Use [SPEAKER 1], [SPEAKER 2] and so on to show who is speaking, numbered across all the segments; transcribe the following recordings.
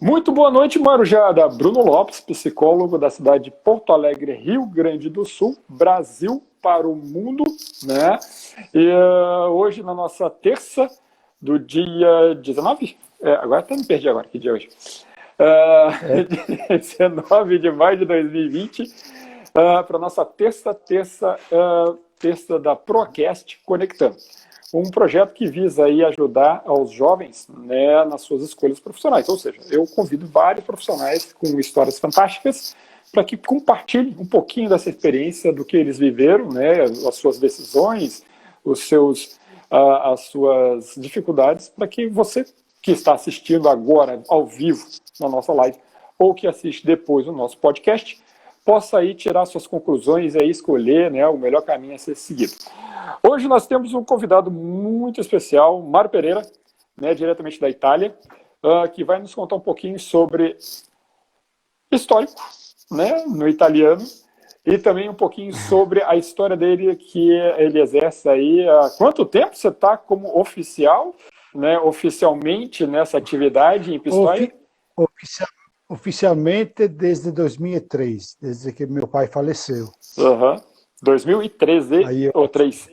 [SPEAKER 1] Muito boa noite, Marujada. Bruno Lopes, psicólogo da cidade de Porto Alegre, Rio Grande do Sul, Brasil para o mundo, né? E hoje, na nossa terça do dia 19, agora até me perdi agora, que dia é hoje? 19 de maio de 2020, para a nossa terça da Procast Conectando. Um projeto que visa aí ajudar aos jovens, né, nas suas escolhas profissionais. Ou seja, eu convido vários profissionais com histórias fantásticas para que compartilhem um pouquinho dessa experiência, do que eles viveram, né, as suas decisões, as suas dificuldades, para que você que está assistindo agora ao vivo na nossa live ou que assiste depois o nosso podcast possa aí tirar suas conclusões e aí escolher, né, o melhor caminho a ser seguido. Hoje nós temos um convidado muito especial, Mário Pereira, né, diretamente da Itália, que vai nos contar um pouquinho sobre histórico, né, no italiano, e também um pouquinho sobre a história dele, que ele exerce aí. Há quanto tempo você está como oficial, né, oficialmente nessa atividade em Pistoia?
[SPEAKER 2] Oficialmente desde 2003, desde que meu pai faleceu.
[SPEAKER 1] 2013 ou 3?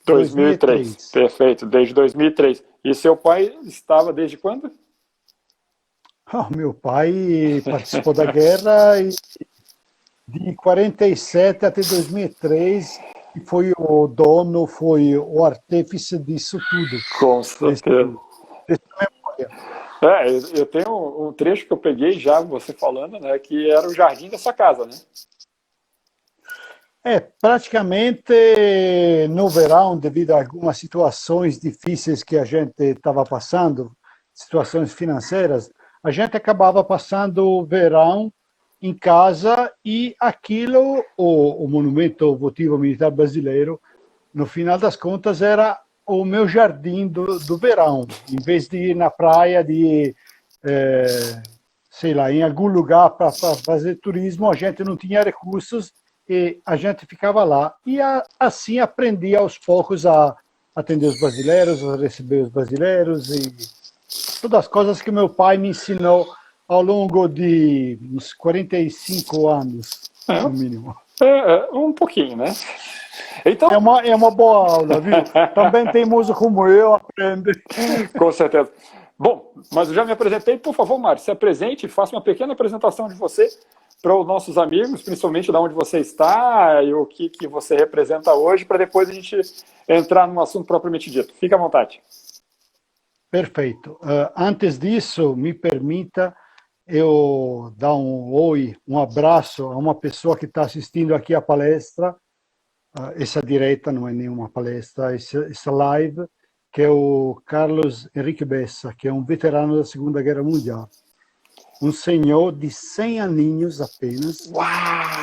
[SPEAKER 1] 2003. Perfeito, desde 2003. E seu pai estava desde quando?
[SPEAKER 2] Meu pai participou da guerra de 47 até 2003 e foi o dono, foi o artífice disso tudo.
[SPEAKER 1] Com certeza. Eu tenho um trecho que eu peguei já, você falando, né, que era o jardim da sua casa, né?
[SPEAKER 2] Praticamente no verão, devido a algumas situações difíceis que a gente estava passando, situações financeiras, a gente acabava passando o verão em casa e aquilo, o Monumento Votivo Militar Brasileiro, no final das contas, era o meu jardim do verão. Em vez de ir na praia, sei lá, em algum lugar para fazer turismo, a gente não tinha recursos e a gente ficava lá. E assim aprendi aos poucos a atender os brasileiros, a receber os brasileiros e todas as coisas que meu pai me ensinou ao longo de uns 45 anos, no mínimo.
[SPEAKER 1] Um pouquinho, né? Então...
[SPEAKER 2] É uma boa aula, viu? Também tem moço como eu, aprende.
[SPEAKER 1] Com certeza. Bom, mas eu já me apresentei. Por favor, Mário, se apresente, faça uma pequena apresentação de você para os nossos amigos, principalmente de onde você está e o que você representa hoje, para depois a gente entrar no assunto propriamente dito. Fique à vontade.
[SPEAKER 2] Perfeito. Antes disso, me permita eu dar um oi, um abraço a uma pessoa que está assistindo aqui a palestra, essa direita não é nenhuma palestra, essa live, que é o Carlos Henrique Bessa, que é um veterano da Segunda Guerra Mundial. Um senhor de 100 aninhos apenas,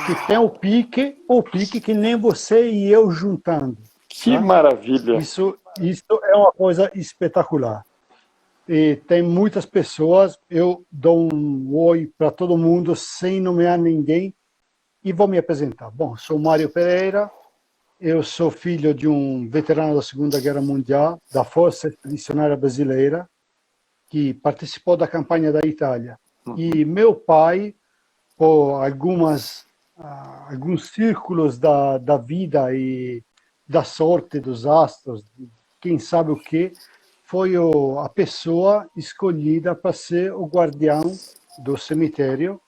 [SPEAKER 2] que tem o pique que nem você e eu juntando.
[SPEAKER 1] Que maravilha!
[SPEAKER 2] Isso é uma coisa espetacular. E tem muitas pessoas, eu dou um oi para todo mundo sem nomear ninguém e vou me apresentar. Bom, sou Mário Pereira, eu sou filho de um veterano da Segunda Guerra Mundial, da Força Expedicionária Brasileira, que participou da campanha da Itália. E meu pai, por alguns círculos da vida e da sorte dos astros, quem sabe o que, foi a pessoa escolhida para ser o guardião do cemitério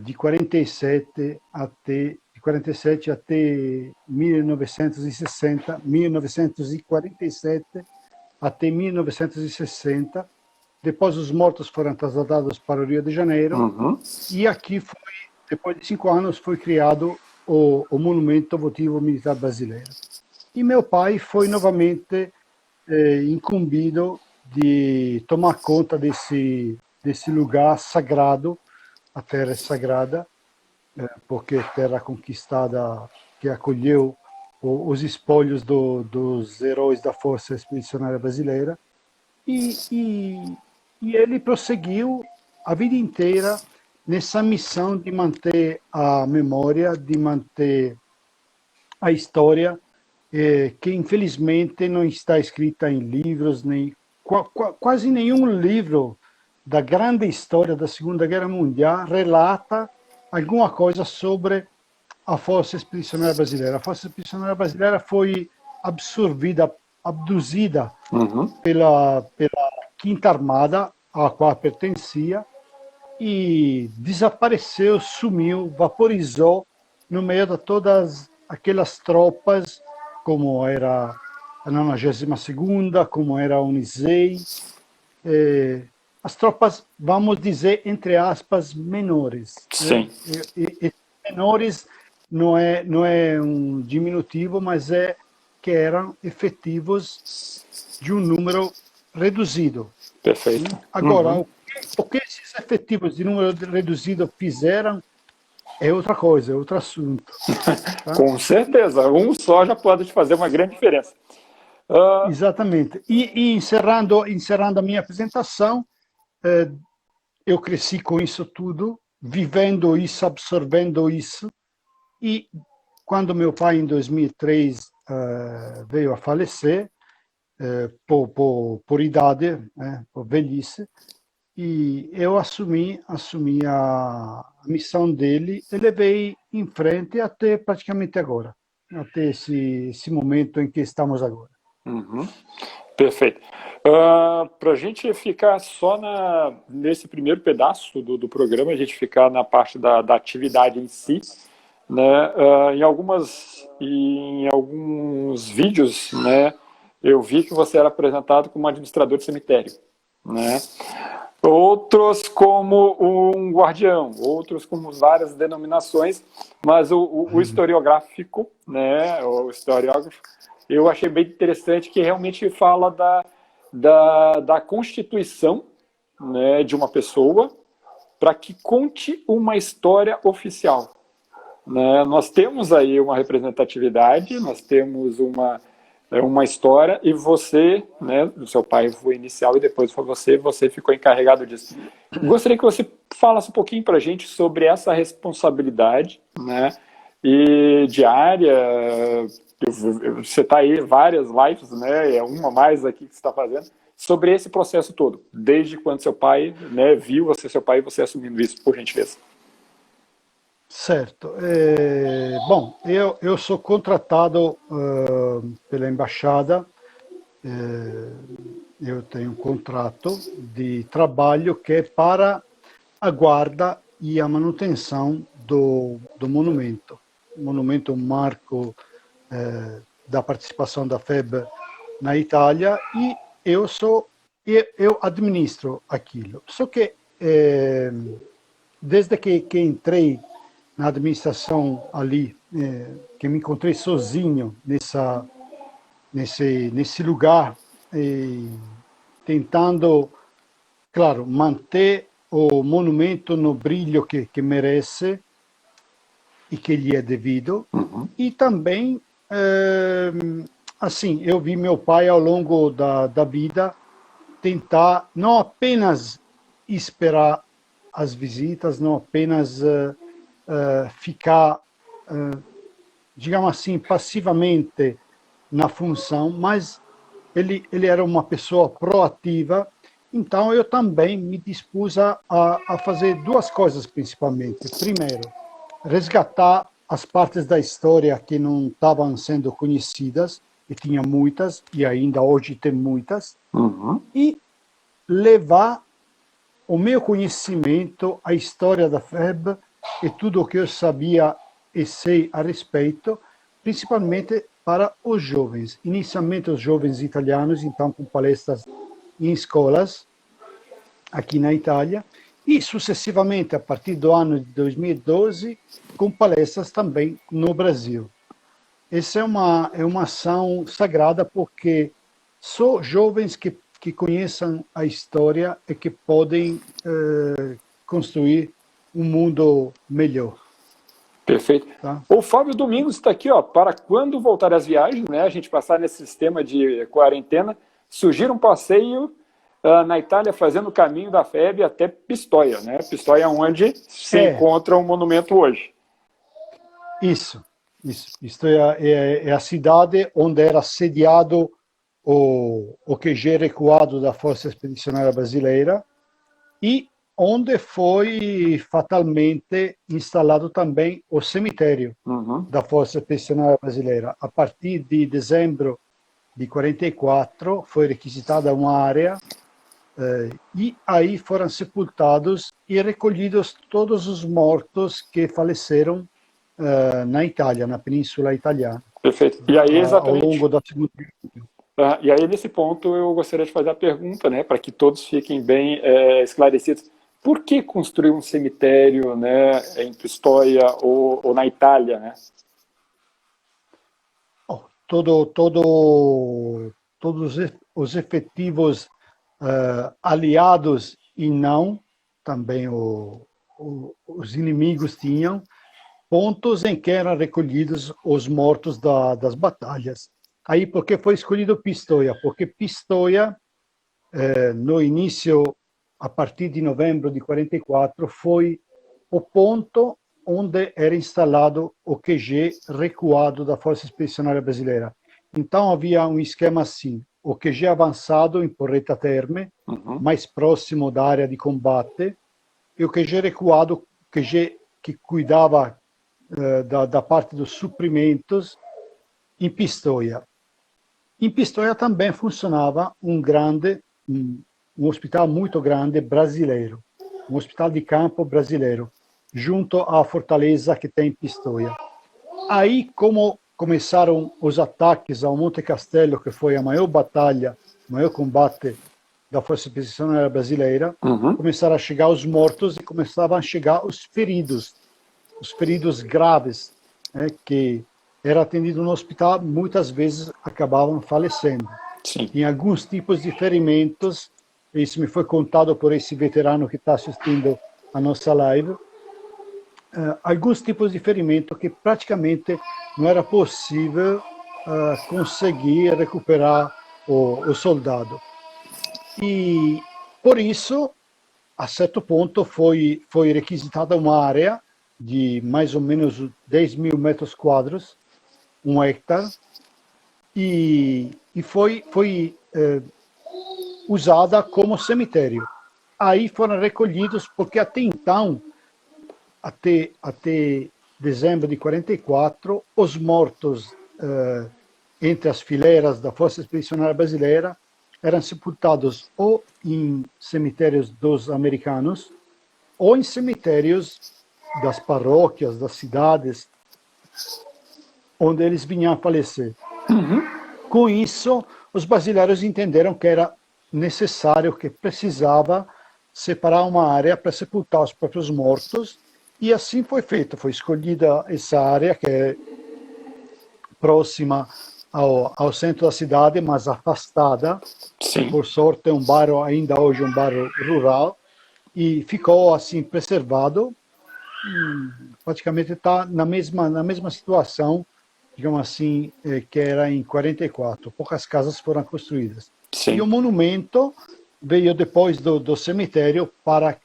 [SPEAKER 2] de 47 até 1960, 1947 até 1960. Depois os mortos foram trasladados para o Rio de Janeiro. E aqui, depois de 5 anos, foi criado o Monumento Votivo Militar Brasileiro. E meu pai foi novamente incumbido de tomar conta desse lugar sagrado. A terra é sagrada, porque é terra conquistada que acolheu os espólios dos heróis da Força Expedicionária Brasileira. E ele prosseguiu a vida inteira nessa missão de manter a memória, de manter a história, que infelizmente não está escrita em livros nem quase nenhum livro da grande história da Segunda Guerra Mundial relata alguma coisa sobre a Força Expedicionária Brasileira. A Força Expedicionária Brasileira foi abduzida pela Quinta Armada, a qual pertencia, e desapareceu, sumiu, vaporizou no meio de todas aquelas tropas, como era a 92ª, como era a Unisei, as tropas, vamos dizer, entre aspas, menores.
[SPEAKER 1] Sim.
[SPEAKER 2] E menores não é um diminutivo, mas é que eram efetivos de um número reduzido.
[SPEAKER 1] Perfeito.
[SPEAKER 2] Agora, o que esses efetivos de número reduzido fizeram é outra coisa, é outro assunto. Tá?
[SPEAKER 1] Com certeza, um só já pode fazer uma grande diferença.
[SPEAKER 2] Exatamente. E encerrando a minha apresentação, eu cresci com isso tudo, vivendo isso, absorvendo isso, e quando meu pai, em 2003, veio a falecer, por idade, por velhice, e eu assumi a missão dele e levei em frente até praticamente agora, até esse momento em que estamos agora.
[SPEAKER 1] Perfeito. Para a gente ficar só nesse primeiro pedaço do programa, a gente ficar na parte da atividade em si, né? Em alguns vídeos, né, eu vi que você era apresentado como administrador de cemitério, né? Outros como um guardião, outros como várias denominações, mas o historiográfico, né, o historiógrafo, eu achei bem interessante, que realmente fala da constituição, né, de uma pessoa para que conte uma história oficial. Né? Nós temos aí uma representatividade, nós temos uma história, e você, né, o seu pai foi inicial e depois foi você ficou encarregado disso. Gostaria que você falasse um pouquinho para a gente sobre essa responsabilidade, né, e diária. Você está aí várias lives, né, é uma mais aqui que você está fazendo, sobre esse processo todo, desde quando seu pai, né, viu seu pai e você assumindo isso, por gentileza.
[SPEAKER 2] Certo. Bom, eu sou contratado pela embaixada, eu tenho um contrato de trabalho que é para a guarda e a manutenção do monumento. O monumento é um marco da participação da FEB na Itália, e eu administro aquilo. Só que desde que entrei na administração ali, que me encontrei sozinho nesse lugar, tentando, claro, manter o monumento no brilho que merece e que lhe é devido, e também, assim, eu vi meu pai ao longo da vida tentar não apenas esperar as visitas, não apenas ficar, digamos assim, passivamente na função, mas ele era uma pessoa proativa. Então eu também me dispus a fazer duas coisas principalmente. Primeiro, resgatar as partes da história que não estavam sendo conhecidas, e tinha muitas, e ainda hoje tem muitas, e levar o meu conhecimento, a história da FEB e tudo o que eu sabia e sei a respeito, principalmente para os jovens. Inicialmente os jovens italianos, então com palestras em escolas aqui na Itália, e sucessivamente, a partir do ano de 2012, com palestras também no Brasil. Essa é uma ação sagrada, porque só jovens que conheçam a história e que podem construir um mundo melhor.
[SPEAKER 1] Perfeito.
[SPEAKER 2] Tá?
[SPEAKER 1] O Fábio Domingos está aqui, ó, para quando voltar às viagens, né, a gente passar nesse sistema de quarentena, surgir um passeio na Itália, fazendo o caminho da FEB até Pistoia, né? Pistoia é onde se encontra o monumento hoje.
[SPEAKER 2] Isso. Isto é a cidade onde era sediado o QG recuado da Força Expedicionária Brasileira e onde foi fatalmente instalado também o cemitério da Força Expedicionária Brasileira. A partir de dezembro de 44 foi requisitada uma área e aí foram sepultados e recolhidos todos os mortos que faleceram na Itália, na Península Italiana.
[SPEAKER 1] Perfeito. E aí, exatamente,
[SPEAKER 2] ao longo da Segunda Guerra Mundial.
[SPEAKER 1] E aí, nesse ponto, eu gostaria de fazer a pergunta, né, para que todos fiquem bem esclarecidos. Por que construir um cemitério, né, em Pistoia ou na Itália, né?
[SPEAKER 2] Todos os efetivos aliados e não, também os inimigos tinham pontos em que eram recolhidos os mortos das batalhas. Aí, por que foi escolhido Pistoia? Porque Pistoia, no início, a partir de novembro de 44, foi o ponto onde era instalado o QG recuado da Força Expedicionária Brasileira. Então, havia um esquema assim: o QG avançado em Porretta Terme, mais próximo da área de combate, e o QG recuado, QG que cuidava da parte dos suprimentos, em Pistoia. Em Pistoia também funcionava um hospital muito grande brasileiro, um hospital de campo brasileiro, junto à fortaleza que tem em Pistoia. Aí, como começaram os ataques ao Monte Castelo, que foi a maior batalha, o maior combate da Força Expedicionária Brasileira, começaram a chegar os mortos e começavam a chegar os feridos graves, né, que era atendido no hospital, muitas vezes acabavam falecendo.
[SPEAKER 1] Sim.
[SPEAKER 2] Em alguns tipos de ferimentos, isso me foi contado por esse veterano que está assistindo a nossa live, alguns tipos de ferimento que praticamente não era possível conseguir recuperar o soldado. E, por isso, a certo ponto, foi requisitada uma área de mais ou menos 10 mil metros quadrados, 1 hectare, e foi usada como cemitério. Aí foram recolhidos, porque até então, até dezembro de 44, os mortos entre as fileiras da Força Expedicionária Brasileira eram sepultados ou em cemitérios dos americanos ou em cemitérios das paróquias, das cidades, onde eles vinham a falecer. Com isso, os brasileiros entenderam que era necessário, que precisava separar uma área para sepultar os próprios mortos, e assim foi feito. Foi escolhida essa área, que é próxima ao centro da cidade, mas afastada.
[SPEAKER 1] Sim.
[SPEAKER 2] Por sorte, é um bairro, ainda hoje um bairro rural, e ficou assim preservado. Praticamente está na mesma situação, digamos assim, que era em 44. Poucas casas foram construídas.
[SPEAKER 1] Sim.
[SPEAKER 2] E o monumento veio depois do cemitério para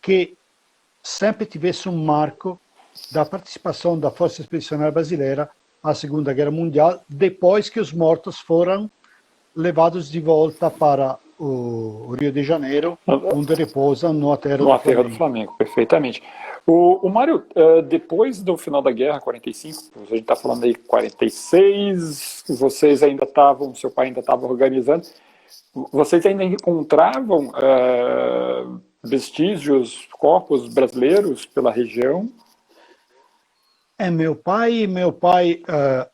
[SPEAKER 2] que sempre tivesse um marco da participação da Força Expedicionária Brasileira à Segunda Guerra Mundial, depois que os mortos foram levados de volta para o Rio de Janeiro, onde repousam no aterro
[SPEAKER 1] do Flamengo. Perfeitamente. O Mário, depois do final da guerra, 45, a gente está falando aí 46, vocês ainda estavam, seu pai ainda estava organizando, vocês ainda encontravam vestígios, corpos brasileiros pela região?
[SPEAKER 2] Meu pai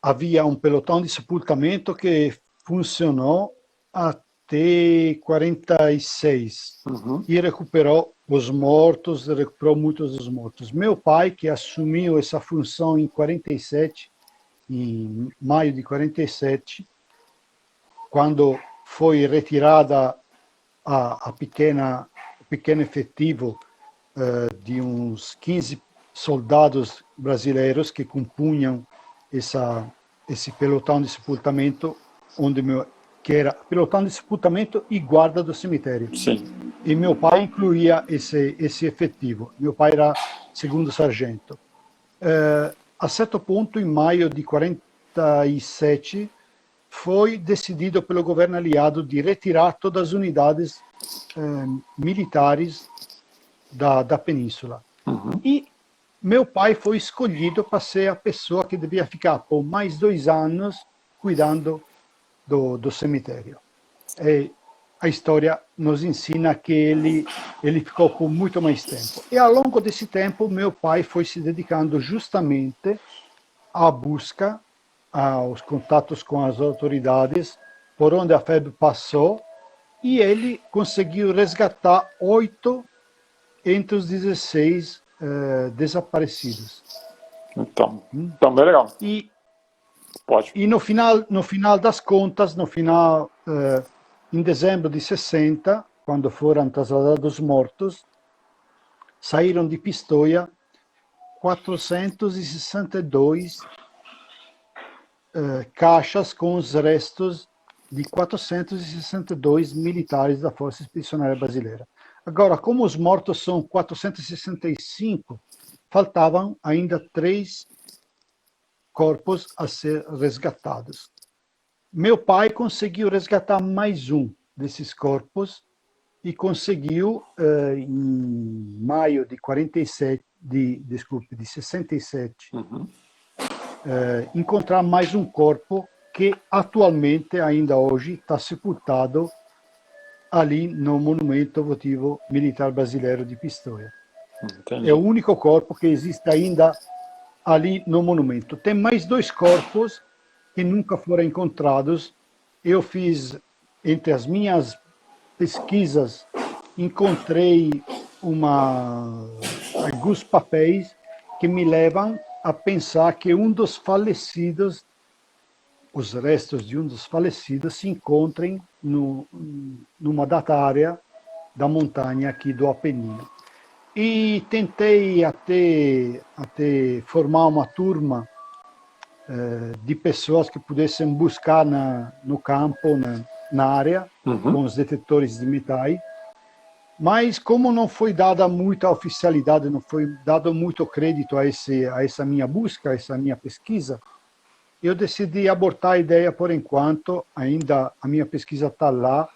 [SPEAKER 2] havia um pelotão de sepultamento que funcionou até 46 e recuperou os mortos, recuperou muitos dos mortos. Meu pai, que assumiu essa função em 47, em maio de 47, quando foi retirada o pequeno efetivo de uns 15 soldados brasileiros que compunham esse pelotão de sepultamento, que era pelotão de sepultamento e guarda do cemitério.
[SPEAKER 1] Sim.
[SPEAKER 2] E meu pai incluía esse efetivo. Meu pai era segundo sargento. A certo ponto, em maio de 47, foi decidido pelo governo aliado de retirar todas as unidades militares da península. E meu pai foi escolhido para ser a pessoa que devia ficar por mais 2 anos cuidando do cemitério. E a história nos ensina que ele ficou por muito mais tempo. E ao longo desse tempo, meu pai foi se dedicando justamente à busca, aos contatos com as autoridades, por onde a febre passou, e ele conseguiu resgatar 8 entre os 16 desaparecidos.
[SPEAKER 1] Então bem legal. Pode.
[SPEAKER 2] E no final das contas, em dezembro de 60, quando foram trasladados mortos, saíram de Pistoia 462 caixas com os restos de 462 militares da Força Expedicionária Brasileira. Agora, como os mortos são 465, faltavam ainda 3 corpos a ser resgatados. Meu pai conseguiu resgatar mais um desses corpos e conseguiu, em maio de 67, encontrar mais um corpo que atualmente, ainda hoje, está sepultado ali no Monumento Votivo Militar Brasileiro de Pistoia.
[SPEAKER 1] Entendi.
[SPEAKER 2] É o único corpo que existe ainda ali no monumento. Tem mais 2 corpos que nunca foram encontrados. Eu fiz, entre as minhas pesquisas, encontrei alguns papéis que me levam a pensar que os restos de um dos falecidos se encontrem numa data área da montanha aqui do Apenino. E tentei até formar uma turma de pessoas que pudessem buscar no campo, na área, com os detectores de metais. Mas como não foi dada muita oficialidade, não foi dado muito crédito a essa minha busca, a essa minha pesquisa, eu decidi abortar a ideia por enquanto. Ainda a minha pesquisa está lá,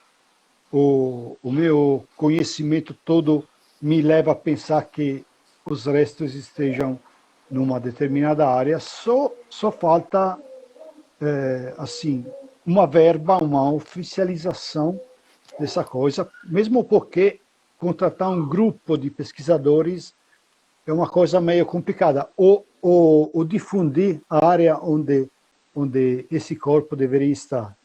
[SPEAKER 2] o meu conhecimento todo me leva a pensar que os restos estejam numa determinada área. Só falta uma verba, uma oficialização dessa coisa, mesmo porque contratar um grupo de pesquisadores é uma coisa meio complicada. Ou difundir a área onde esse corpo deveria estar.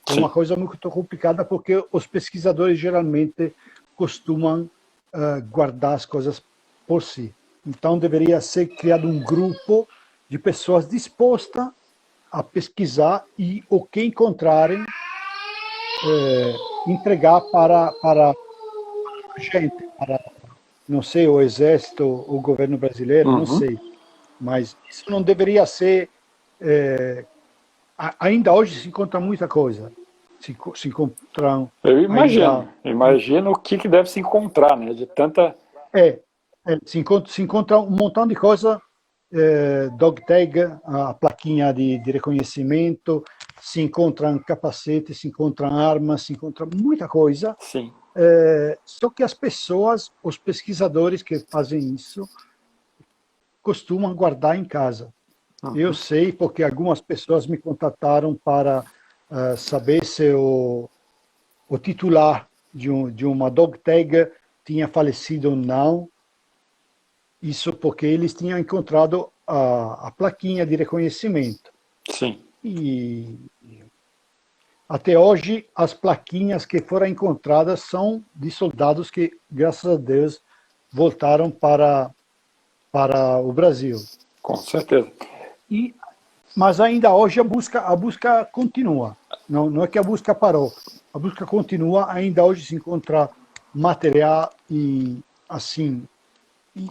[SPEAKER 2] É uma coisa muito complicada, porque os pesquisadores geralmente costumam guardar as coisas por si. Então, deveria ser criado um grupo de pessoas dispostas a pesquisar e o que encontrarem entregar para a gente, para, não sei, o Exército, o governo brasileiro, não sei. Mas isso não deveria ser... ainda hoje se encontra muita coisa. Se encontram...
[SPEAKER 1] Eu imagino o que deve se encontrar, né? De tanta...
[SPEAKER 2] se encontra um montão de coisa, dog tag, a plaquinha de reconhecimento, se encontram capacetes, se encontram armas, se encontra muita coisa.
[SPEAKER 1] Sim.
[SPEAKER 2] Só que as pessoas, os pesquisadores que fazem isso, costumam guardar em casa. Eu sei porque algumas pessoas me contataram para saber se o titular de uma dog tag tinha falecido ou não. Isso porque eles tinham encontrado a plaquinha de reconhecimento.
[SPEAKER 1] Sim.
[SPEAKER 2] E até hoje, as plaquinhas que foram encontradas são de soldados que, graças a Deus, voltaram para o Brasil.
[SPEAKER 1] Com certeza.
[SPEAKER 2] Mas ainda hoje a busca continua. Não é que a busca parou. A busca continua. Ainda hoje se encontra material em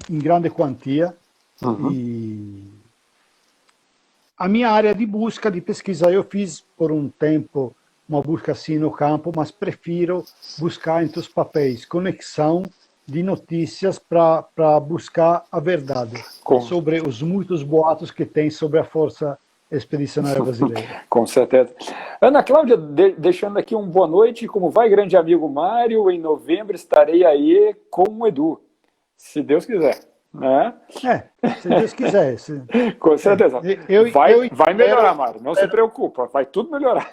[SPEAKER 2] grande quantia. E a minha área de busca, de pesquisa, eu fiz por um tempo uma busca assim no campo, mas prefiro buscar entre os papéis, conexão de notícias para buscar a verdade sobre os muitos boatos que tem sobre a Força expedicionária brasileira.
[SPEAKER 1] Com certeza. Ana Cláudia, deixando aqui um boa noite. Como vai, grande amigo Mário? Em novembro estarei aí com o Edu, se Deus quiser. Né?
[SPEAKER 2] Se Deus quiser.
[SPEAKER 1] Com certeza. Vai melhorar, Mário. Não se preocupa, vai tudo melhorar.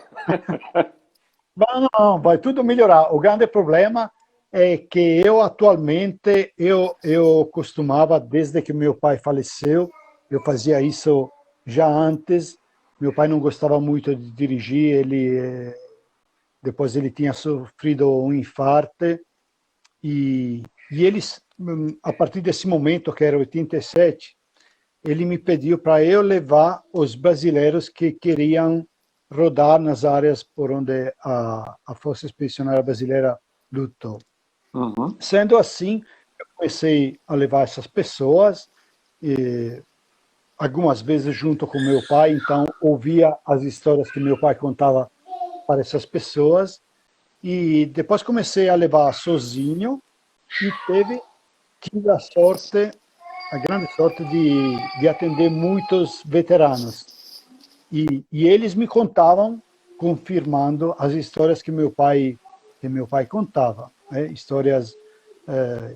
[SPEAKER 2] Não, vai tudo melhorar. O grande problema é que eu atualmente, eu costumava, desde que meu pai faleceu, eu fazia isso já antes. Meu pai não gostava muito de dirigir, depois ele tinha sofrido um infarto, e eles, a partir desse momento, que era 87, ele me pediu para eu levar os brasileiros que queriam rodar nas áreas por onde a Força Expedicionária Brasileira lutou.
[SPEAKER 1] Uhum.
[SPEAKER 2] Sendo assim, eu comecei a levar essas pessoas, algumas vezes junto com meu pai, então ouvia as histórias que meu pai contava para essas pessoas, e depois comecei a levar sozinho, e tive a grande sorte de atender muitos veteranos. E eles me contavam, confirmando as histórias que meu pai contava. Né? Histórias,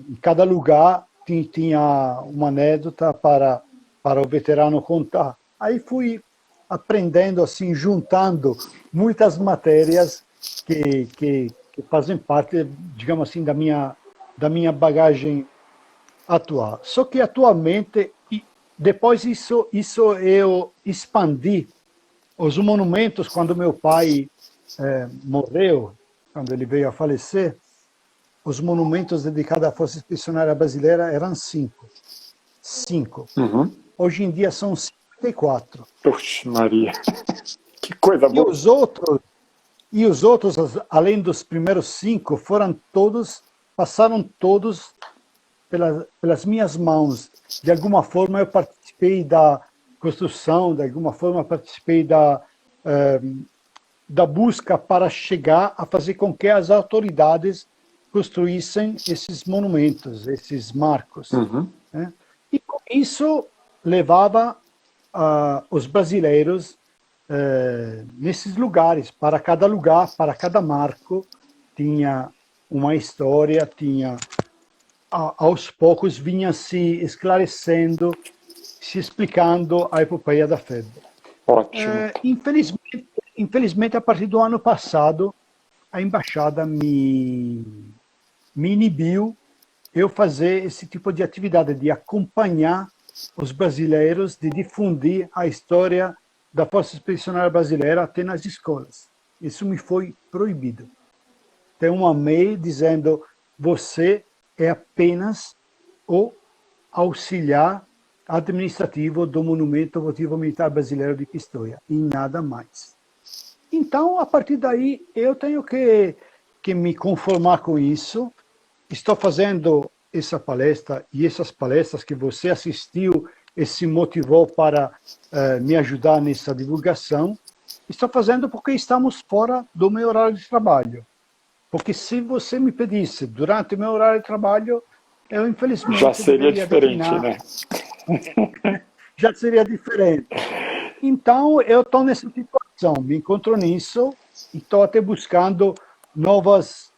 [SPEAKER 2] em cada lugar tinha uma anedota para o veterano contar. Aí fui aprendendo, assim, juntando muitas matérias que fazem parte, digamos assim, da minha bagagem atual. Só que atualmente, depois isso eu expandi os monumentos. Quando meu pai morreu, quando ele veio a falecer, os monumentos dedicados à Força Expedicionária Brasileira eram 5.
[SPEAKER 1] Uhum.
[SPEAKER 2] Hoje em dia são 54.
[SPEAKER 1] Oxe, Maria, que coisa boa.
[SPEAKER 2] E os outros, além dos primeiros 5, passaram todos pelas minhas mãos. De alguma forma eu participei da construção, de alguma forma participei da busca para chegar a fazer com que as autoridades construíssem esses monumentos, esses marcos.
[SPEAKER 1] Uhum.
[SPEAKER 2] Né? E com isso levava os brasileiros nesses lugares. Para cada lugar, para cada marco, tinha uma história, aos poucos vinha se esclarecendo, se explicando a epopeia da febre.
[SPEAKER 1] Ótimo.
[SPEAKER 2] Infelizmente, a partir do ano passado, a embaixada me inibiu eu fazer esse tipo de atividade, de acompanhar os brasileiros, de difundir a história da Força Expedicionária Brasileira até nas escolas. Isso me foi proibido. Tem uma MEI dizendo: você é apenas o auxiliar administrativo do Monumento Votivo Militar Brasileiro de Pistoia, e nada mais. Então, a partir daí, eu tenho que me conformar com isso. Estou fazendo essa palestra, e essas palestras que você assistiu e se motivou para me ajudar nessa divulgação, estou fazendo porque estamos fora do meu horário de trabalho. Porque se você me pedisse durante o meu horário de trabalho, eu infelizmente
[SPEAKER 1] já seria diferente, né?
[SPEAKER 2] Já seria diferente. Então, eu estou nessa situação, me encontro nisso e estou até buscando novas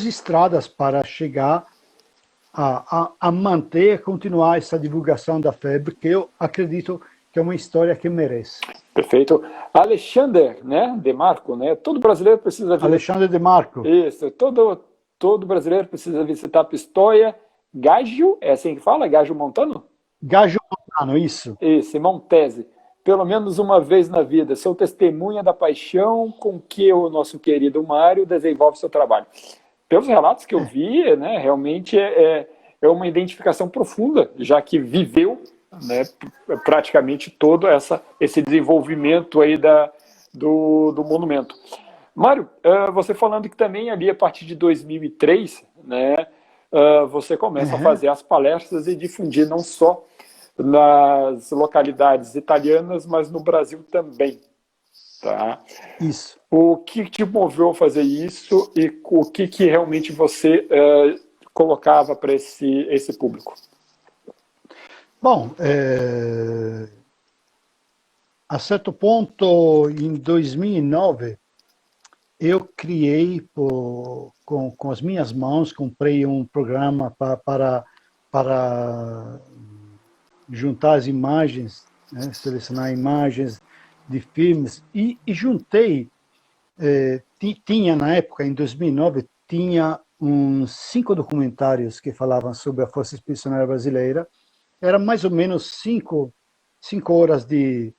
[SPEAKER 2] estradas para chegar a manter, continuar essa divulgação da febre, que eu acredito que é uma história que merece.
[SPEAKER 1] Perfeito. Alexandre, né, de Marco, né? Todo brasileiro precisa visitar.
[SPEAKER 2] Alexandre de Marco.
[SPEAKER 1] Isso. Todo brasileiro precisa visitar Pistoia. Gaggio, é assim que fala? Gaggio Montano?
[SPEAKER 2] Gaggio Montano, isso.
[SPEAKER 1] Isso, Montese. Pelo menos uma vez na vida. Sou testemunha da paixão com que o nosso querido Mário desenvolve seu trabalho. Pelos relatos que eu vi, né, realmente é uma identificação profunda, já que viveu, né, praticamente todo esse desenvolvimento aí do monumento. Mário, você falando que também ali a partir de 2003, né, você começa a fazer as palestras e difundir não só nas localidades italianas, mas no Brasil também. Tá?
[SPEAKER 2] Isso.
[SPEAKER 1] O que te moveu a fazer isso e o que realmente você colocava para esse público?
[SPEAKER 2] Bom, a certo ponto, em 2009, eu criei, com as minhas mãos, comprei um programa para juntar as imagens, né, selecionar imagens de filmes, e juntei, tinha na época, em 2009, tinha uns 5 documentários que falavam sobre a Força Expedicionária Brasileira. Era mais ou menos 5 horas de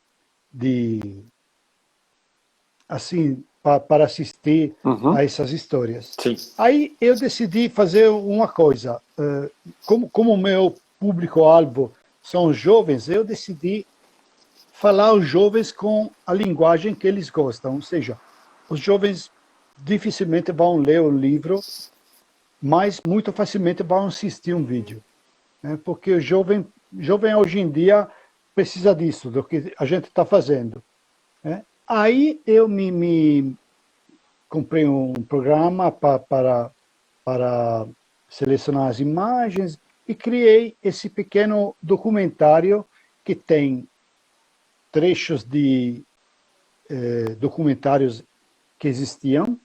[SPEAKER 2] assim, para assistir
[SPEAKER 1] Uhum.
[SPEAKER 2] a essas histórias.
[SPEAKER 1] Sim.
[SPEAKER 2] Aí eu decidi fazer uma coisa. Como o meu público-alvo são os jovens, eu decidi falar aos jovens com a linguagem que eles gostam. Ou seja, os jovens dificilmente vão ler o livro, mas muito facilmente vão assistir um vídeo, né? Porque o jovem hoje em dia precisa disso, do que a gente está fazendo, né? Aí eu me comprei um programa para selecionar as imagens e criei esse pequeno documentário que tem trechos de documentários que existiam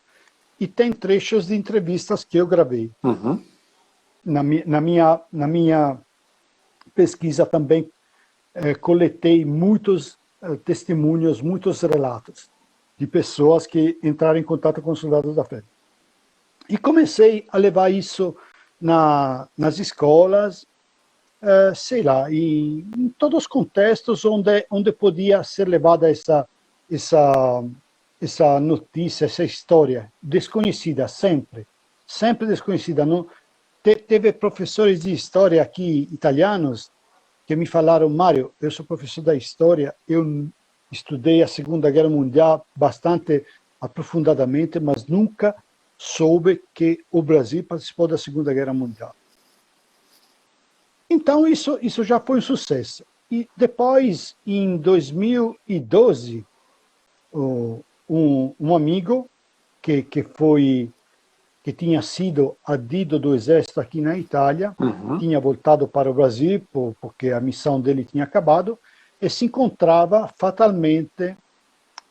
[SPEAKER 2] e tem trechos de entrevistas que eu gravei.
[SPEAKER 1] Uhum.
[SPEAKER 2] Na minha pesquisa também coletei muitos testemunhos, muitos relatos de pessoas que entraram em contato com os soldados da fé. E comecei a levar isso nas escolas, sei lá, em todos os contextos onde podia ser levada essa notícia, essa história desconhecida, sempre desconhecida. Não, teve professores de história aqui, italianos, que me falaram: Mário, eu sou professor da história, eu estudei a Segunda Guerra Mundial bastante aprofundadamente, mas nunca soube que o Brasil participou da Segunda Guerra Mundial. Então, isso já foi um sucesso. E depois, em 2012, um amigo que tinha sido adido do exército aqui na Itália,
[SPEAKER 1] Uhum.
[SPEAKER 2] tinha voltado para o Brasil, porque a missão dele tinha acabado, e se encontrava fatalmente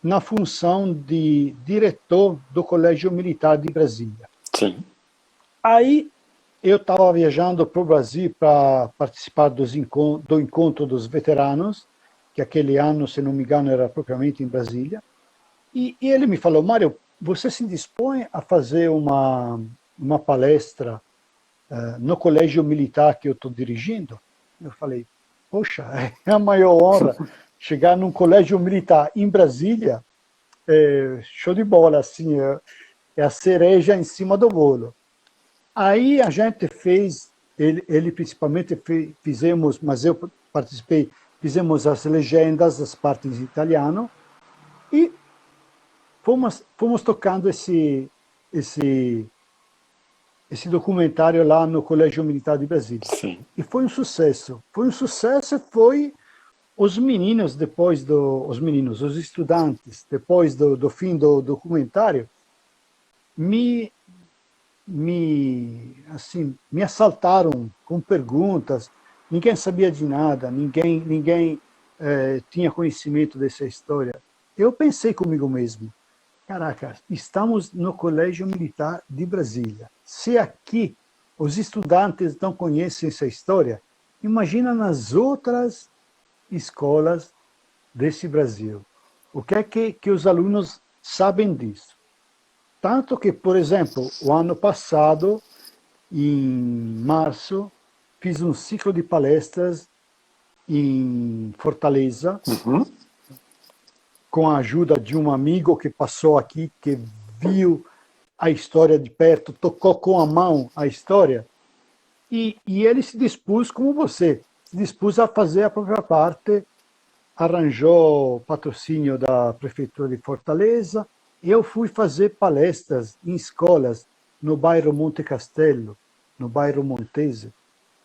[SPEAKER 2] na função de diretor do Colégio Militar de Brasília.
[SPEAKER 1] Sim.
[SPEAKER 2] Aí eu estava viajando para o Brasil para participar do encontro dos veteranos, que aquele ano, se não me engano, era propriamente em Brasília. E ele me falou: Mário, você se dispõe a fazer uma palestra no colégio militar que eu estou dirigindo? Eu falei: poxa, é a maior honra chegar num colégio militar em Brasília, show de bola, assim, é a cereja em cima do bolo. Aí a gente fez, ele principalmente fizemos, mas eu participei, fizemos as legendas, as partes em italiano, e fomos tocando esse documentário lá no Colégio Militar de Brasília.
[SPEAKER 1] Sim.
[SPEAKER 2] E foi um sucesso. Foi um sucesso, foi os meninos, os estudantes, depois do fim do documentário, me assaltaram com perguntas. Ninguém sabia de nada, ninguém tinha conhecimento dessa história. Eu pensei comigo mesmo: caraca, estamos no Colégio Militar de Brasília. Se aqui os estudantes não conhecem essa história, imagina nas outras escolas desse Brasil. O que é que os alunos sabem disso? Tanto que, por exemplo, o ano passado, em março, fiz um ciclo de palestras em Fortaleza,
[SPEAKER 1] Uhum.
[SPEAKER 2] com a ajuda de um amigo que passou aqui, que viu a história de perto, tocou com a mão a história, e ele se dispôs, como você, se dispôs a fazer a própria parte, arranjou patrocínio da Prefeitura de Fortaleza. Eu fui fazer palestras em escolas no bairro Monte Castelo, no bairro Montese,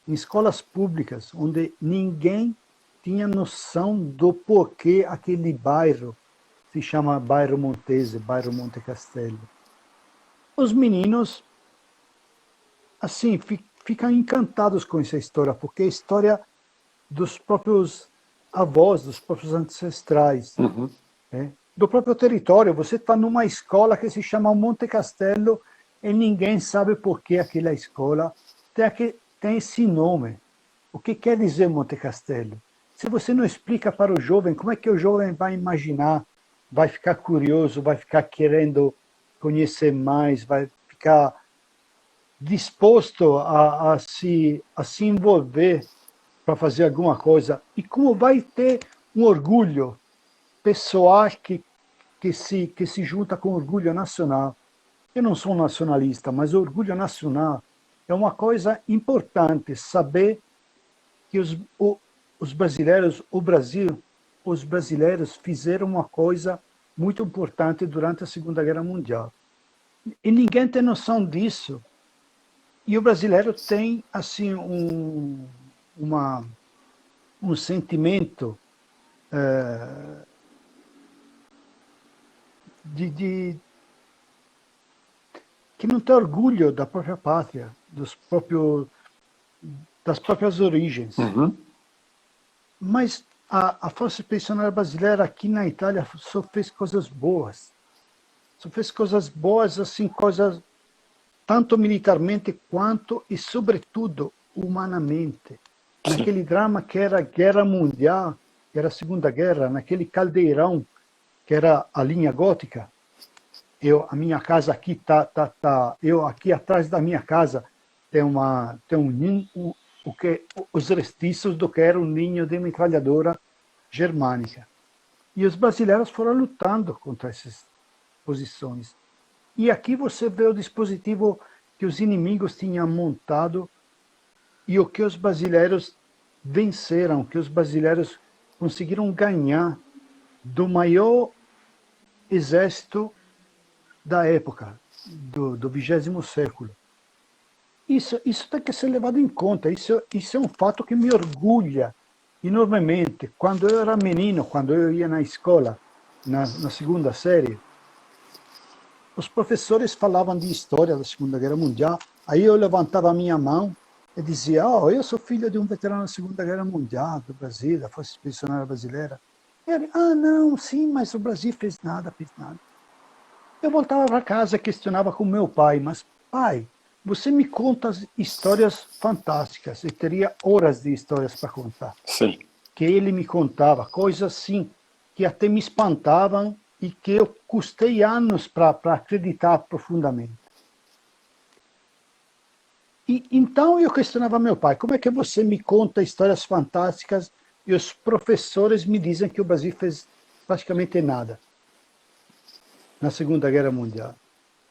[SPEAKER 2] em escolas públicas, onde ninguém tinha noção do porquê aquele bairro se chama bairro Montese, bairro Monte Castelo. Os meninos, assim, ficam encantados com essa história, porque é a história dos próprios avós, dos próprios ancestrais, né? Do próprio território. Você está numa escola que se chama Monte Castelo e ninguém sabe por que aquela escola tem esse nome. O que quer dizer Monte Castelo? Se você não explica para o jovem, como é que o jovem vai imaginar, vai ficar curioso, vai ficar querendo conhecer mais, vai ficar disposto a se envolver para fazer alguma coisa? E como vai ter um orgulho pessoal que se junta com orgulho nacional? Eu não sou nacionalista, mas o orgulho nacional é uma coisa importante, saber que os brasileiros, o Brasil, os brasileiros fizeram uma coisa muito importante durante a Segunda Guerra Mundial. E ninguém tem noção disso. E o brasileiro tem assim um sentimento que não tem orgulho da própria pátria, das próprias origens. Mas a Força Expedicionária Brasileira aqui na Itália só fez coisas boas. Só fez coisas boas, assim, coisas tanto militarmente quanto e, sobretudo, humanamente. Naquele drama que era a Guerra Mundial, que era a Segunda Guerra, naquele caldeirão que era a linha gótica. A minha casa aqui eu aqui atrás da minha casa tem um ninho, os restícios do que era um ninho de metralhadora germânica. E os brasileiros foram lutando contra essas posições. E aqui você vê o dispositivo que os inimigos tinham montado e o que os brasileiros venceram, que os brasileiros conseguiram ganhar do maior exército da época, do 20º século. Isso tem que ser levado em conta. Isso é um fato que me orgulha enormemente. Quando eu era menino, quando eu ia na escola, na segunda série, os professores falavam de história da Segunda Guerra Mundial, aí eu levantava a minha mão e dizia: eu sou filho de um veterano da Segunda Guerra Mundial, do Brasil, da Força Expedicionária Brasileira. E ele: não, sim, mas o Brasil fez nada. Eu voltava para casa e questionava com meu pai: mas pai, você me conta histórias fantásticas, e teria horas de histórias para contar.
[SPEAKER 1] Sim.
[SPEAKER 2] Que ele me contava, coisas assim, que até me espantavam e que eu custei anos para acreditar profundamente. E então eu questionava meu pai: como é que você me conta histórias fantásticas e os professores me dizem que o Brasil fez praticamente nada na Segunda Guerra Mundial?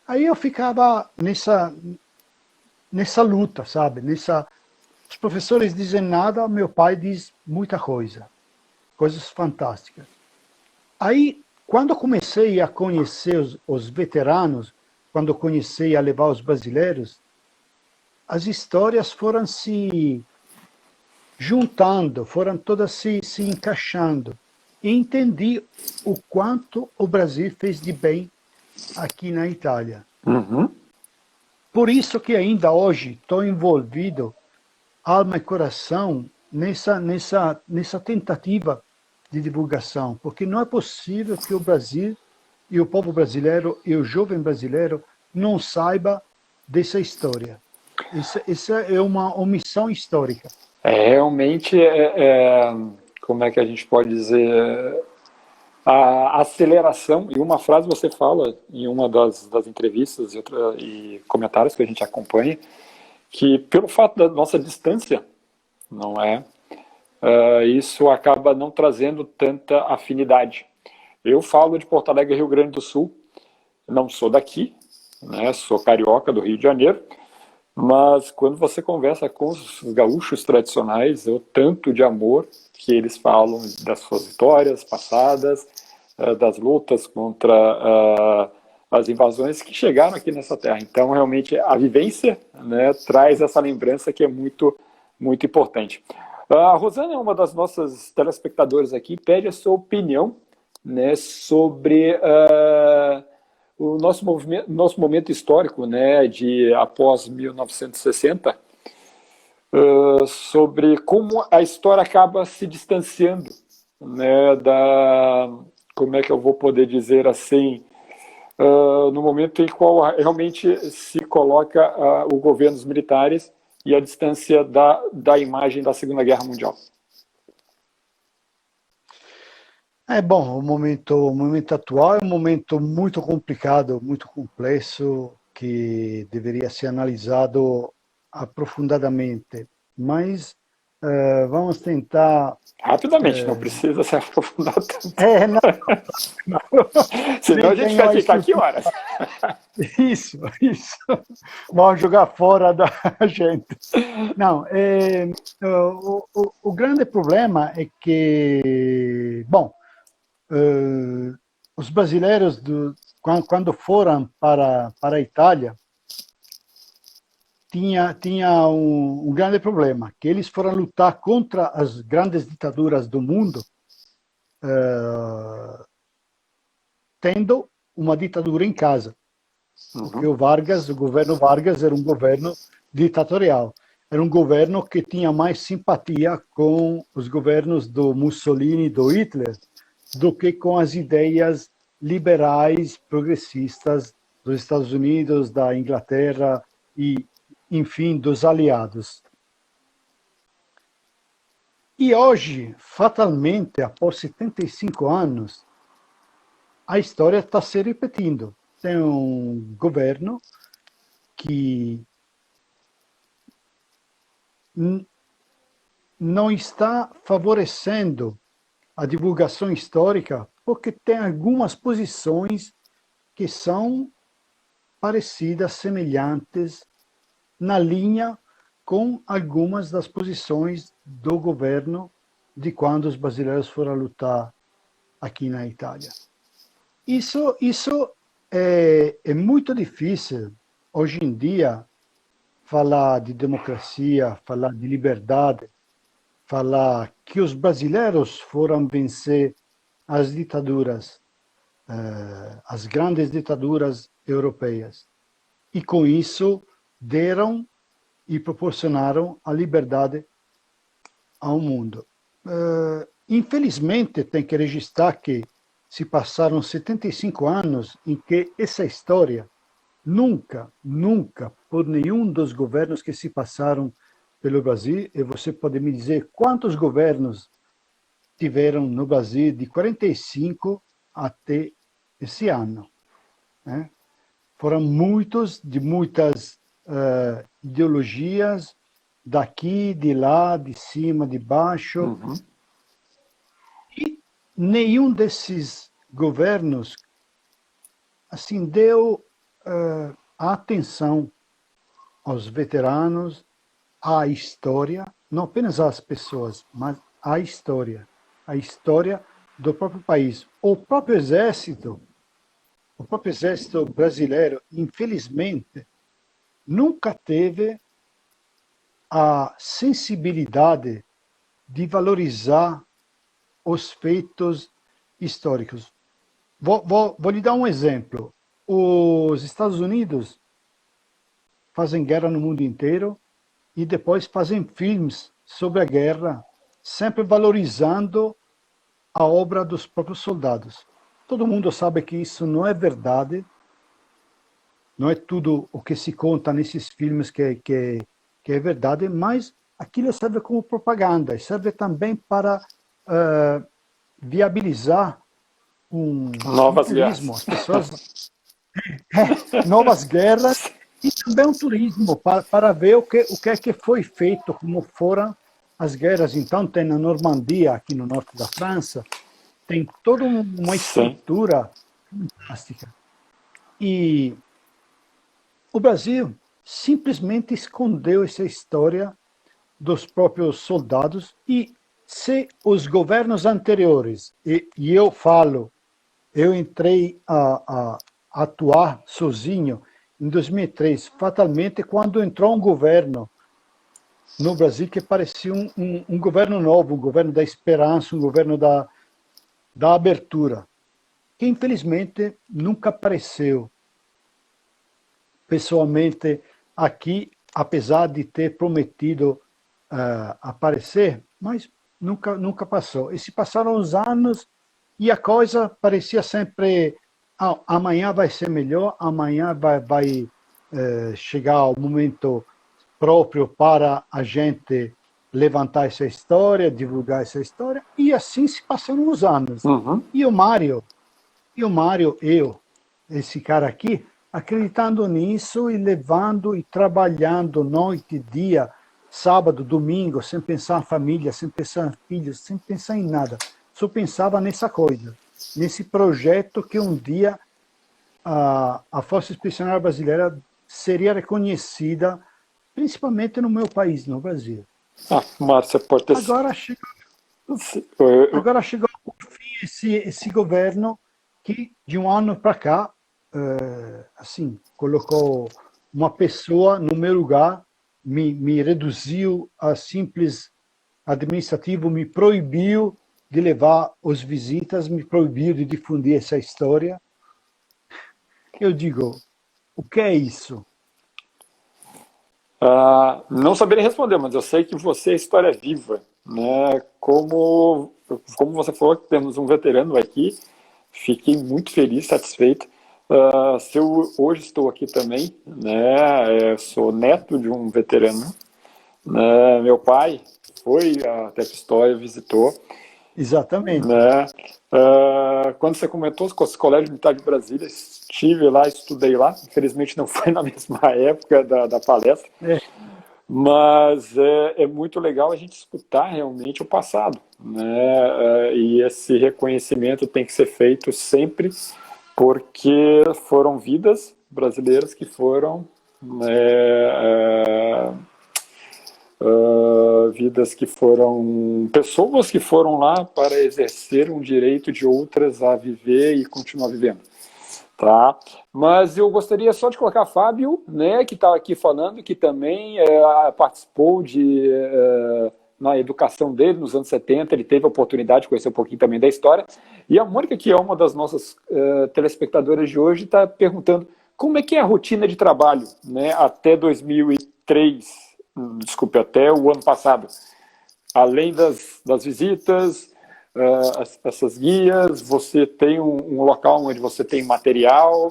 [SPEAKER 2] Aí eu ficava nessa luta, sabe? Os professores dizem nada, meu pai diz muita coisa, coisas fantásticas. Aí, quando eu comecei a conhecer os veteranos, quando eu comecei a levar os brasileiros, as histórias foram se juntando, foram todas se encaixando. E entendi o quanto o Brasil fez de bem aqui na Itália. Por isso que ainda hoje estou envolvido, alma e coração, nessa tentativa de divulgação, porque não é possível que o Brasil e o povo brasileiro e o jovem brasileiro não saiba dessa história. Essa é uma omissão histórica.
[SPEAKER 1] Realmente, como é que a gente pode dizer, a aceleração, e uma frase você fala em uma das entrevistas e comentários que a gente acompanha, que pelo fato da nossa distância, não é? Isso acaba não trazendo tanta afinidade. Eu falo de Porto Alegre, Rio Grande do Sul, não sou daqui, né? Sou carioca do Rio de Janeiro, mas quando você conversa com os gaúchos tradicionais, o tanto de amor que eles falam das suas vitórias passadas, das lutas contra as invasões que chegaram aqui nessa terra. Então, realmente, a vivência, né, traz essa lembrança que é muito, muito importante. A Rosana é uma das nossas telespectadoras aqui, pede a sua opinião, né, sobre o nosso momento histórico, né, de após 1960, sobre como a história acaba se distanciando, né, como é que eu vou poder dizer assim, no momento em qual realmente se coloca o governo dos militares e a distância da imagem da Segunda Guerra Mundial.
[SPEAKER 2] Bom, o momento atual é um momento muito complicado, muito complexo, que deveria ser analisado aprofundadamente. Mas vamos tentar.
[SPEAKER 1] Rapidamente, não precisa se aprofundar tanto.
[SPEAKER 2] Não, não,
[SPEAKER 1] Senão
[SPEAKER 2] nem
[SPEAKER 1] a gente
[SPEAKER 2] tenho
[SPEAKER 1] vai
[SPEAKER 2] a
[SPEAKER 1] ficar aqui
[SPEAKER 2] estrutura.
[SPEAKER 1] horas.
[SPEAKER 2] Isso. Vão jogar fora da gente. Não, o grande problema é que, bom, os brasileiros, quando foram para a Itália, tinha um grande problema, que eles foram lutar contra as grandes ditaduras do mundo, tendo uma ditadura em casa. Porque o governo Vargas era um governo ditatorial. Era um governo que tinha mais simpatia com os governos do Mussolini e do Hitler do que com as ideias liberais, progressistas dos Estados Unidos, da Inglaterra e, enfim, dos aliados. E hoje, fatalmente, após 75 anos, a história está se repetindo. Tem um governo que não está favorecendo a divulgação histórica porque tem algumas posições que são parecidas, semelhantes, na linha com algumas das posições do governo de quando os brasileiros foram lutar aqui na Itália. Isso é muito difícil hoje em dia falar de democracia, falar de liberdade, falar que os brasileiros foram vencer as ditaduras, as grandes ditaduras europeias. E com isso deram e proporcionaram a liberdade ao mundo. Infelizmente, tem que registrar que se passaram 75 anos em que essa história nunca, por nenhum dos governos que se passaram pelo Brasil, e você pode me dizer quantos governos tiveram no Brasil de 45 até esse ano, né? Foram muitos, de muitas ideologias, daqui, de lá, de cima, de baixo. E nenhum desses governos assim deu atenção aos veteranos, à história, não apenas às pessoas, mas à história. A história do próprio país. O próprio exército brasileiro, infelizmente, nunca teve a sensibilidade de valorizar os feitos históricos. Vou lhe dar um exemplo. Os Estados Unidos fazem guerra no mundo inteiro e depois fazem filmes sobre a guerra, sempre valorizando a obra dos próprios soldados. Todo mundo sabe que isso não é verdade, não é tudo o que se conta nesses filmes que é verdade, mas aquilo serve como propaganda e serve também para viabilizar um turismo. As pessoas novas guerras e também um turismo para ver o que é que foi feito, como foram as guerras. Então tem na Normandia, aqui no norte da França, tem toda uma estrutura fantástica. E o Brasil simplesmente escondeu essa história dos próprios soldados e se os governos anteriores, e eu falo, eu entrei a atuar sozinho em 2003, fatalmente quando entrou um governo no Brasil que parecia um governo novo, um governo da esperança, um governo da abertura, que infelizmente nunca apareceu pessoalmente aqui, apesar de ter prometido aparecer, mas nunca passou. E se passaram os anos e a coisa parecia sempre, amanhã vai ser melhor, amanhã vai chegar o momento próprio para a gente levantar essa história, divulgar essa história, e assim se passaram os anos.
[SPEAKER 1] Uhum.
[SPEAKER 2] Eu, esse cara aqui, acreditando nisso e levando e trabalhando noite e dia, sábado, domingo, sem pensar em família, sem pensar em filhos, sem pensar em nada. Só pensava nessa coisa, nesse projeto que um dia a Força Expedicionária Brasileira seria reconhecida, principalmente no meu país, no Brasil.
[SPEAKER 1] Márcia, pode ter...
[SPEAKER 2] Agora chegou por fim esse governo que, de um ano para cá, assim, colocou uma pessoa no meu lugar, me reduziu a simples administrativo, me proibiu de levar os visitas, me proibiu de difundir essa história. Eu digo, o que é isso?
[SPEAKER 1] Não saberia responder, mas eu sei que você é história viva, né? Como você falou que temos um veterano aqui, fiquei muito feliz, satisfeito. Se eu hoje estou aqui também, né? Sou neto de um veterano, né? Meu pai foi até Pistoia, visitou,
[SPEAKER 2] Exatamente.
[SPEAKER 1] né? Quando você comentou com esse Colégio Militar de Brasília, estive lá, estudei lá. Infelizmente não foi na mesma época da palestra,
[SPEAKER 2] É,
[SPEAKER 1] mas é muito legal a gente escutar realmente o passado, né? E esse reconhecimento tem que ser feito sempre, porque foram vidas brasileiras que foram, né, vidas que foram, pessoas que foram lá para exercer um direito de outras a viver e continuar vivendo. Tá? Mas eu gostaria só de colocar Fábio, né, que está aqui falando, que também participou na educação dele nos anos 70, ele teve a oportunidade de conhecer um pouquinho também da história. E a Mônica, que é uma das nossas telespectadoras de hoje, está perguntando como é que é a rotina de trabalho, né, até 2003, desculpe, até o ano passado. Além das visitas, essas guias, você tem um local onde você tem material,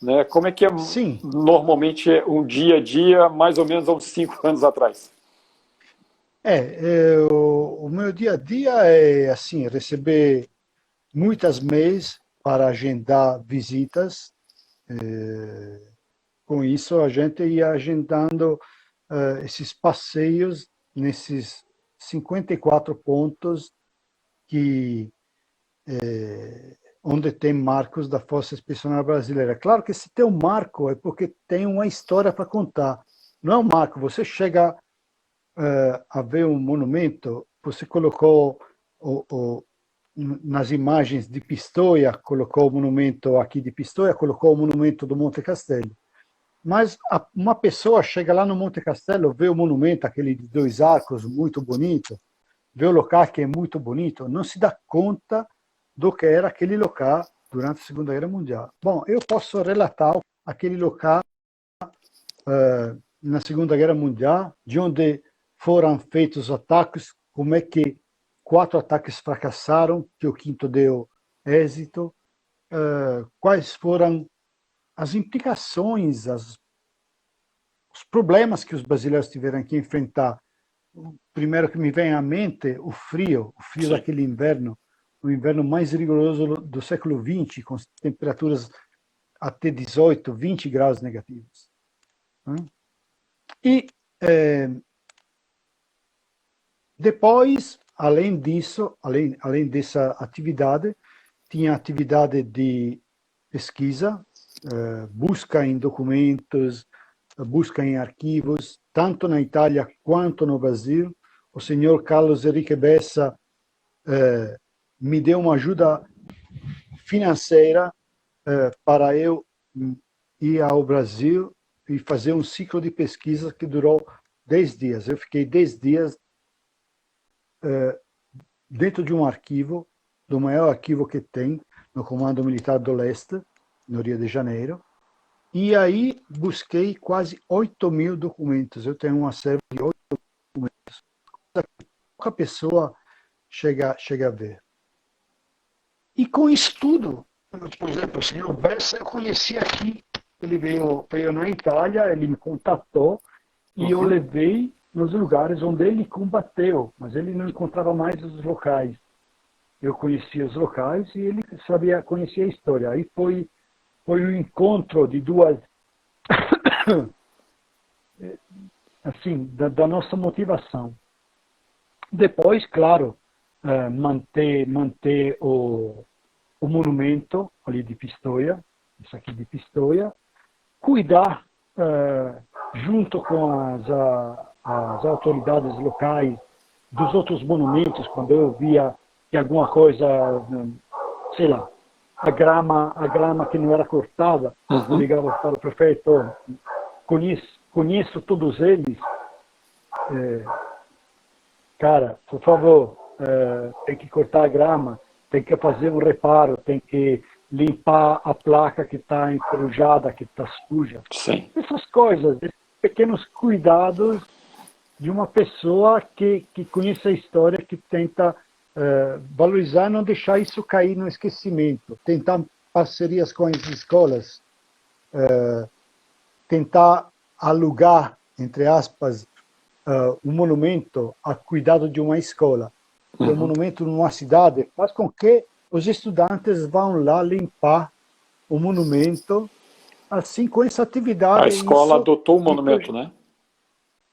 [SPEAKER 1] né? Como é que é
[SPEAKER 2] sim,
[SPEAKER 1] normalmente um dia a dia, mais ou menos há uns 5 anos atrás?
[SPEAKER 2] o meu dia a dia é assim, receber muitas mails para agendar visitas. Com isso, a gente ia agendando esses passeios nesses 54 pontos que onde tem marcos da Força Expedicionária Brasileira. Claro que se tem um marco é porque tem uma história para contar. Não é um marco, você chega a ver um monumento, você colocou nas imagens de Pistoia, colocou o monumento aqui de Pistoia, colocou o monumento do Monte Castelo. Mas uma pessoa chega lá no Monte Castelo, vê o monumento, aquele de 2 arcos, muito bonito, vê o local que é muito bonito, não se dá conta do que era aquele local durante a Segunda Guerra Mundial. Bom, eu posso relatar aquele local na Segunda Guerra Mundial, de onde foram feitos ataques, como é que 4 ataques fracassaram, que o quinto deu êxito, quais foram as implicações, os problemas que os brasileiros tiveram que enfrentar. O primeiro que me vem à mente, o frio
[SPEAKER 1] Sim.
[SPEAKER 2] daquele inverno, o inverno mais rigoroso do século XX, com temperaturas até 18, 20 graus negativos. E depois, além disso, além dessa atividade, tinha atividade de pesquisa, busca em documentos, busca em arquivos, tanto na Itália quanto no Brasil. O senhor Carlos Henrique Bessa me deu uma ajuda financeira para eu ir ao Brasil e fazer um ciclo de pesquisa que durou 10 dias. Eu fiquei 10 dias dentro de um arquivo, do maior arquivo que tem no Comando Militar do Leste, no Rio de Janeiro, e aí busquei quase 8.000 documentos. Eu tenho um acervo de 8 documentos. Pouca pessoa chega a ver. E com estudo, por exemplo, o senhor Bessa eu conheci aqui, ele veio na Itália, ele me contatou e eu levei nos lugares onde ele combateu, mas ele não encontrava mais os locais. Eu conhecia os locais e ele conhecia a história. Aí foi um encontro de duas, assim, da nossa motivação. Depois, claro, manter o monumento ali de Pistoia, isso aqui de Pistoia, cuidar junto com as autoridades locais dos outros monumentos, quando eu via que alguma coisa, sei lá, a grama que não era cortada, eu ligava para o prefeito, conheço todos eles, cara, por favor, tem que cortar a grama, tem que fazer um reparo, tem que limpar a placa que está enferrujada, que está suja.
[SPEAKER 1] Sim.
[SPEAKER 2] Essas coisas, esses pequenos cuidados de uma pessoa que conhece a história, que tenta valorizar e não deixar isso cair no esquecimento. Tentar parcerias com as escolas, tentar alugar, entre aspas, um monumento a cuidado de uma escola. Um monumento numa cidade faz com que os estudantes vão lá limpar o monumento, assim, com essa atividade.
[SPEAKER 1] A escola adotou o monumento, né?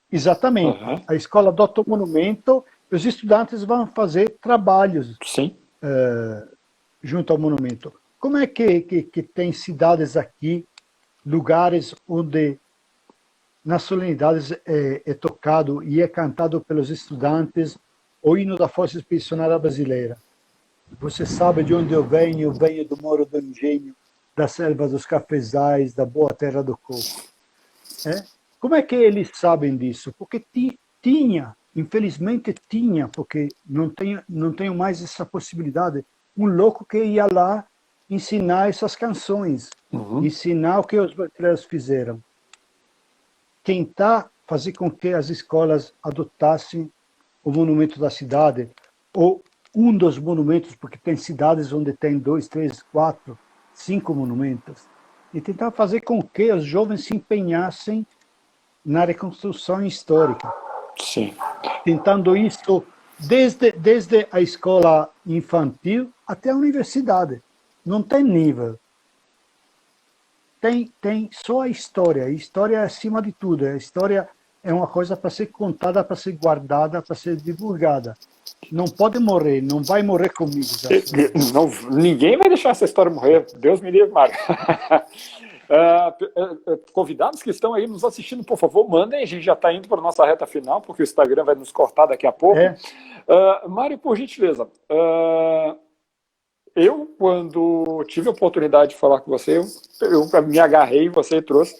[SPEAKER 2] Exatamente. A escola adota o monumento, os estudantes vão fazer trabalhos junto ao monumento. Como é que tem cidades aqui, lugares onde nas solenidades é tocado e é cantado pelos estudantes o hino da Força Expedicionária Brasileira? Você sabe de onde eu venho do Morro do Engenho, da selva dos cafezais, da boa terra do coco. Como é que eles sabem disso? Porque tinha, infelizmente tinha, porque não tenho mais essa possibilidade, um louco que ia lá ensinar essas canções, ensinar o que os brasileiros fizeram. Tentar fazer com que as escolas adotassem o monumento da cidade, ou um dos monumentos, porque tem cidades onde tem 2, 3, 4, 5 monumentos, e tentar fazer com que os jovens se empenhassem na reconstrução histórica.
[SPEAKER 1] Sim. Tentando
[SPEAKER 2] isso desde a escola infantil até a universidade. Não tem nível. Tem só a história. A história é acima de tudo. A história é uma coisa para ser contada, para ser guardada, para ser divulgada. Não pode morrer, não vai morrer comigo.
[SPEAKER 1] Não, ninguém vai deixar essa história morrer. Deus me livre, Mário. Convidados que estão aí nos assistindo, por favor, mandem. A gente já está indo para a nossa reta final, porque o Instagram vai nos cortar daqui a pouco. Mário, por gentileza, eu, quando tive a oportunidade de falar com você, eu me agarrei em você e trouxe.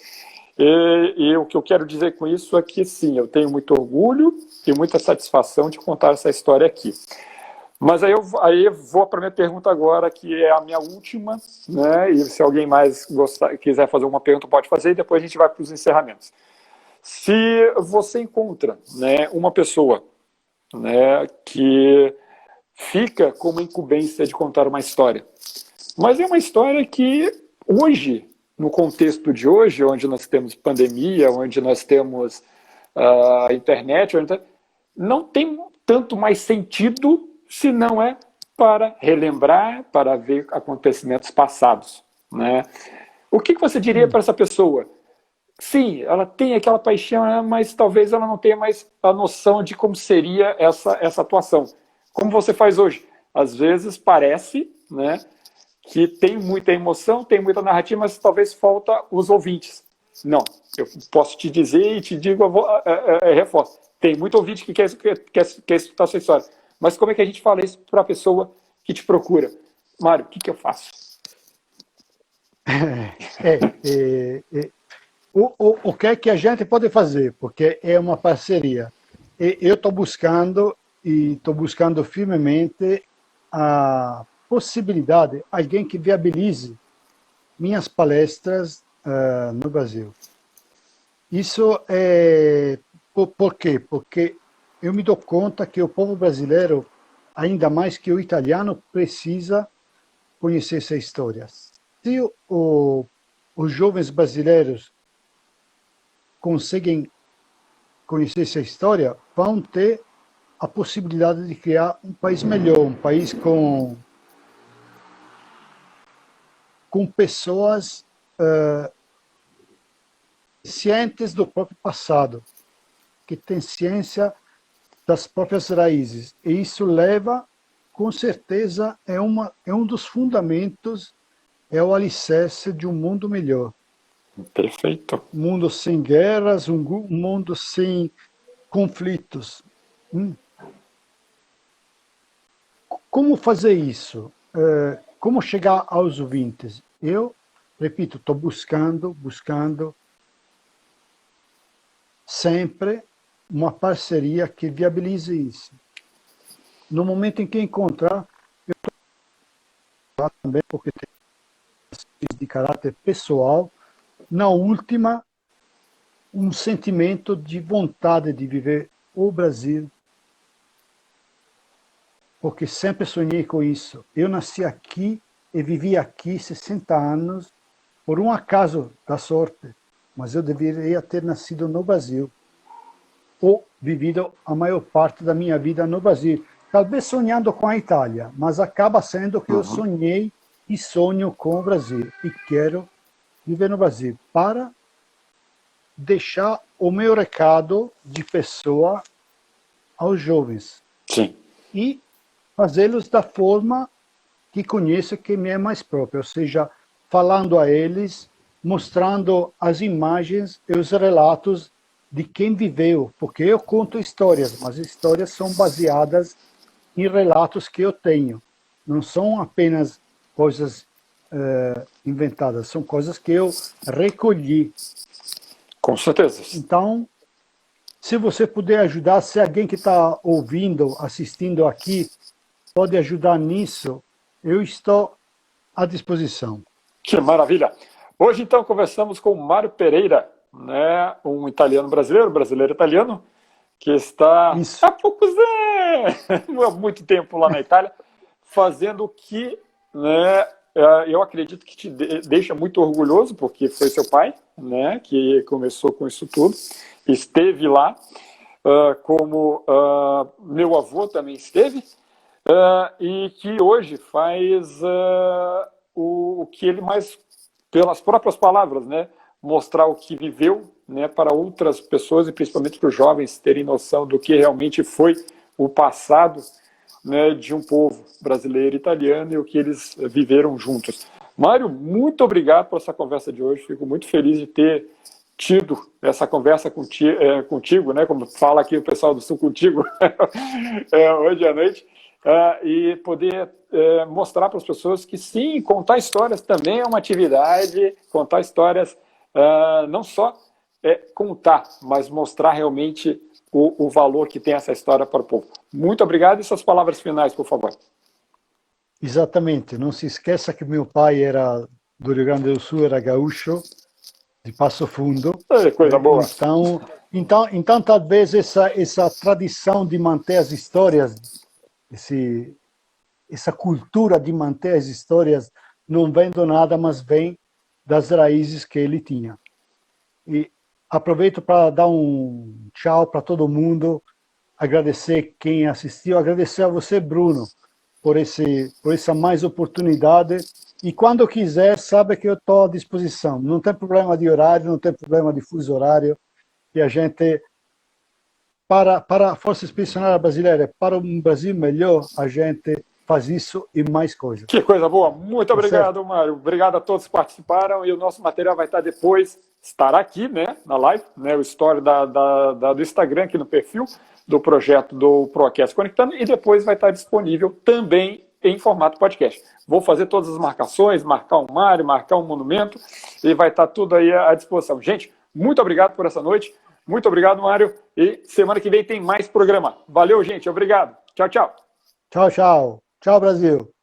[SPEAKER 1] E o que eu quero dizer com isso é que, sim, eu tenho muito orgulho e muita satisfação de contar essa história aqui. Mas aí eu vou para a minha pergunta agora, que é a minha última, né? E se alguém mais quiser fazer uma pergunta, pode fazer, e depois a gente vai para os encerramentos. Se você encontra, né, uma pessoa, né, que fica com uma incumbência de contar uma história, mas é uma história que hoje, no contexto de hoje, onde nós temos pandemia, onde nós temos a internet, não tem tanto mais sentido se não é para relembrar, para ver acontecimentos passados, né? O que você diria para essa pessoa? Sim, ela tem aquela paixão, mas talvez ela não tenha mais a noção de como seria essa atuação. Como você faz hoje? Às vezes parece, né, que tem muita emoção, tem muita narrativa, mas talvez falta os ouvintes. Não, eu posso te dizer e te digo, reforço. Tem muito ouvinte que quer escutar a sua história. Mas como é que a gente fala isso para a pessoa que te procura? Mário, o que eu faço?
[SPEAKER 2] O que é que a gente pode fazer? Porque é uma parceria. Eu estou buscando firmemente a possibilidade, alguém que viabilize minhas palestras no Brasil. Isso é... Por quê? Porque eu me dou conta que o povo brasileiro ainda mais que o italiano precisa conhecer essa história. Se os jovens brasileiros conseguem conhecer essa história, vão ter a possibilidade de criar um país melhor, um país com pessoas cientes do próprio passado, que têm ciência das próprias raízes. E isso leva, com certeza, é um dos fundamentos, é o alicerce de um mundo melhor.
[SPEAKER 1] Perfeito.
[SPEAKER 2] Um mundo sem guerras, um mundo sem conflitos. Como fazer isso? Como chegar aos ouvintes? Eu, repito, estou buscando sempre uma parceria que viabilize isso. No momento em que encontrar, eu estou também, porque tem de caráter pessoal, na última, um sentimento de vontade de viver o Brasil, porque sempre sonhei com isso. Eu nasci aqui e vivi aqui 60 anos, por um acaso da sorte, mas eu deveria ter nascido no Brasil, ou vivido a maior parte da minha vida no Brasil. Talvez sonhando com a Itália, mas acaba sendo que eu sonhei e sonho com o Brasil, e quero viver no Brasil, para deixar o meu recado de pessoa aos jovens.
[SPEAKER 1] Sim.
[SPEAKER 2] E fazê-los da forma que conheço, que me é mais própria, ou seja, falando a eles, mostrando as imagens e os relatos de quem viveu, porque eu conto histórias, mas histórias são baseadas em relatos que eu tenho, não são apenas coisas inventadas, são coisas que eu recolhi.
[SPEAKER 1] Com certeza.
[SPEAKER 2] Então, se você puder ajudar, se alguém que está ouvindo, assistindo aqui, pode ajudar nisso, eu estou à disposição.
[SPEAKER 1] Que maravilha! Hoje, então, conversamos com Mário Pereira, né, um italiano brasileiro italiano, que está há poucos há muito tempo lá na Itália, fazendo o que, né, eu acredito que te deixa muito orgulhoso, porque foi seu pai, né, que começou com isso tudo, esteve lá, como meu avô também esteve, e que hoje faz o que ele mais, pelas próprias palavras, né, mostrar o que viveu, né, para outras pessoas e principalmente para os jovens terem noção do que realmente foi o passado, né, de um povo brasileiro e italiano e o que eles viveram juntos. Mário, muito obrigado por essa conversa de hoje. Fico muito feliz de ter tido essa conversa contigo, né, como fala aqui o pessoal do Sul, contigo, hoje à noite, e poder mostrar para as pessoas que sim, contar histórias também é uma atividade, contar histórias não só contar, mas mostrar realmente o valor que tem essa história para o povo. Muito obrigado e suas palavras finais, por favor.
[SPEAKER 2] Exatamente, não se esqueça que meu pai era do Rio Grande do Sul, era gaúcho, de Passo Fundo.
[SPEAKER 1] Coisa boa.
[SPEAKER 2] Então talvez essa tradição de manter as histórias, essa cultura de manter as histórias não vem do nada, mas vem das raízes que ele tinha. E aproveito para dar um tchau para todo mundo, agradecer quem assistiu, agradecer a você, Bruno, por essa mais oportunidade. E quando quiser, sabe que eu estou à disposição. Não tem problema de horário, não tem problema de fuso horário. E a gente, para a Força Expedicionária Brasileira, para um Brasil melhor, a gente faz isso e mais coisas.
[SPEAKER 1] Que coisa boa. Muito obrigado, Mário. Obrigado a todos que participaram. E o nosso material vai estar depois, estará aqui, né, na live, né, o story do Instagram, aqui no perfil do projeto do Procast Conectando, e depois vai estar disponível também em formato podcast. Vou fazer todas as marcações, marcar um Mário, marcar um monumento, e vai estar tudo aí à disposição. Gente, muito obrigado por essa noite. Muito obrigado, Mário. E semana que vem tem mais programa. Valeu, gente. Obrigado. Tchau, tchau.
[SPEAKER 2] Tchau, tchau. Tchau, Brasil.